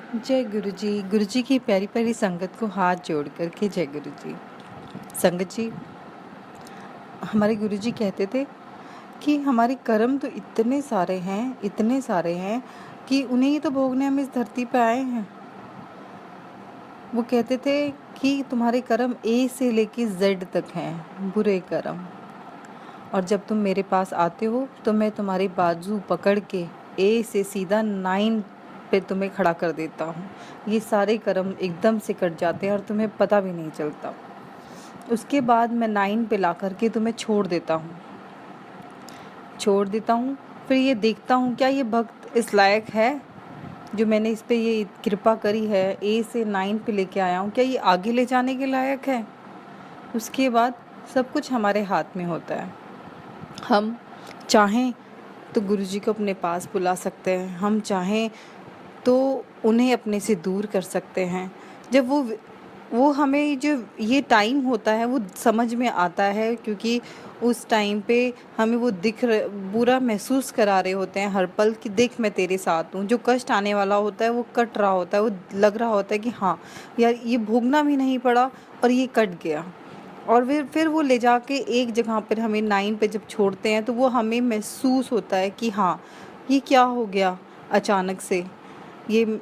जय गुरु जी की प्यारी प्यारी संगत को हाथ जोड़ करके जय गुरु जी। संगत जी, हमारे गुरु जी कहते थे कि हमारे कर्म तो इतने सारे हैं कि उन्हें ही तो भोगने हम इस धरती पे आए हैं। वो कहते थे कि तुम्हारे कर्म ए से लेके जेड तक हैं, बुरे कर्म, और जब तुम मेरे पास आते हो तो मैं तुम्हारे बाजू पकड़ के ए से सीधा 9 पे तुम्हें खड़ा कर देता हूँ। ये सारे कर्म एकदम से कट जाते हैं और तुम्हें पता भी नहीं चलता। उसके बाद मैं 9 पे ला करके तुम्हें छोड़ देता हूँ। फिर ये देखता हूँ क्या ये भक्त इस लायक है, जो मैंने इस पे ये कृपा करी है, ए से 9 पे लेके आया हूँ, क्या ये आगे ले जाने के लायक है। उसके बाद सब कुछ हमारे हाथ में होता है। हम चाहें तो गुरुजी को अपने पास बुला सकते हैं, हम चाहें तो उन्हें अपने से दूर कर सकते हैं। जब वो हमें जो ये टाइम होता है वो समझ में आता है, क्योंकि उस टाइम पे हमें वो बुरा महसूस करा रहे होते हैं हर पल कि देख मैं तेरे साथ हूँ। जो कष्ट आने वाला होता है वो कट रहा होता है, वो लग रहा होता है कि हाँ यार ये भोगना भी नहीं पड़ा और ये कट गया। और फिर वो ले जाके एक जगह पर हमें 9 पे जब छोड़ते हैं तो वो हमें महसूस होता है कि हाँ ये क्या हो गया अचानक से। ये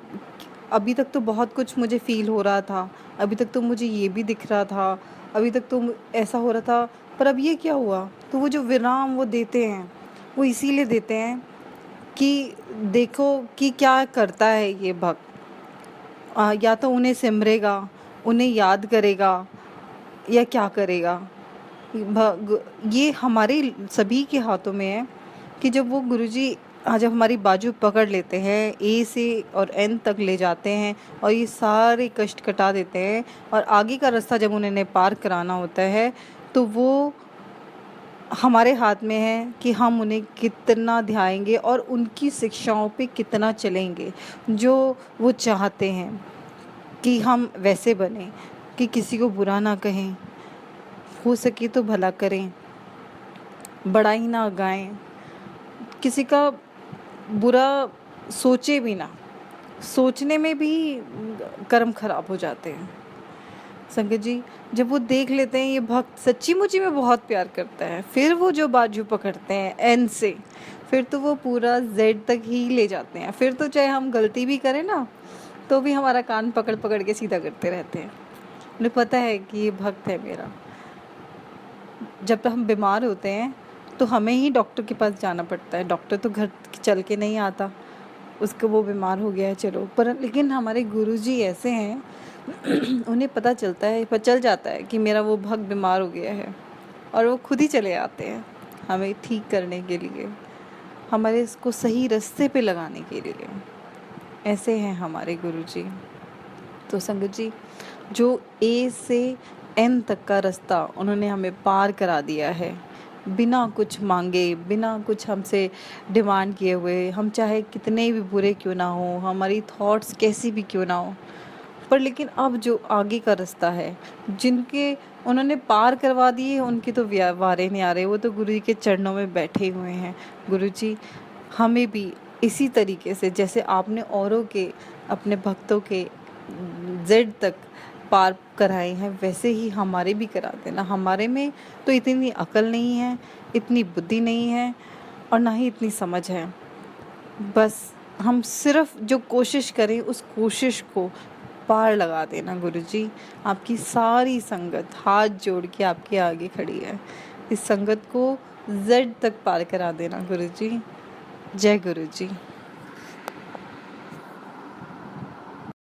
अभी तक तो बहुत कुछ मुझे फ़ील हो रहा था, अभी तक तो मुझे ये भी दिख रहा था, अभी तक तो ऐसा हो रहा था, पर अब ये क्या हुआ। तो वो जो विराम वो देते हैं वो इसीलिए देते हैं कि देखो कि क्या करता है ये भक्त। या तो उन्हें सिमरेगा, उन्हें याद करेगा, या क्या करेगा। ये हमारे सभी के हाथों में है कि जब वो गुरुजी जब हमारी बाजू पकड़ लेते हैं, ए से और एन तक ले जाते हैं और ये सारे कष्ट कटा देते हैं, और आगे का रास्ता जब उन्हें पार कराना होता है तो वो हमारे हाथ में है कि हम उन्हें कितना ध्याएंगे और उनकी शिक्षाओं पे कितना चलेंगे, जो वो चाहते हैं कि हम वैसे बने कि किसी को बुरा ना कहें, हो सके तो भला करें, बड़ा ही ना गाएं, किसी का बुरा सोचे भी ना। सोचने में भी कर्म खराब हो जाते हैं। संगत जी, जब वो देख लेते हैं ये भक्त सच्ची मुची में बहुत प्यार करता है, फिर वो जो बाजू पकड़ते हैं एन से, फिर तो वो पूरा जेड तक ही ले जाते हैं। फिर तो चाहे हम गलती भी करें ना तो भी हमारा कान पकड़ पकड़ के सीधा करते रहते हैं। उन्हें पता है कि ये भक्त है मेरा। जब तक हम बीमार होते हैं तो हमें ही डॉक्टर के पास जाना पड़ता है, डॉक्टर तो घर चल के नहीं आता, उसको वो बीमार हो गया है चलो, पर लेकिन हमारे गुरुजी ऐसे हैं उन्हें पता चल जाता है कि मेरा वो भक्त बीमार हो गया है, और वो खुद ही चले आते हैं हमें ठीक करने के लिए, हमारे इसको सही रास्ते पे लगाने के लिए। ऐसे हैं हमारे गुरुजी। तो संगत जी, जो ए से एन तक का रास्ता उन्होंने हमें पार करा दिया है, बिना कुछ मांगे, बिना कुछ हमसे डिमांड किए हुए, हम चाहे कितने भी बुरे क्यों ना हो, हमारी थॉट्स कैसी भी क्यों ना हो, पर लेकिन अब जो आगे का रास्ता है, जिनके उन्होंने पार करवा दिए, उनकी तो वारे नहीं आ रहे, वो तो गुरु जी के चरणों में बैठे हुए हैं। गुरु जी हमें भी इसी तरीके से जैसे आपने औरों के, अपने भक्तों के जेड तक पार कराए हैं, वैसे ही हमारे भी करा देना। हमारे में तो इतनी अकल नहीं है, इतनी बुद्धि नहीं है, और ना ही इतनी समझ है। बस हम सिर्फ जो कोशिश करें उस कोशिश को पार लगा देना। गुरुजी आपकी सारी संगत हाथ जोड़ के आपके आगे खड़ी है, इस संगत को जेड तक पार करा देना गुरुजी। जय गुरुजी।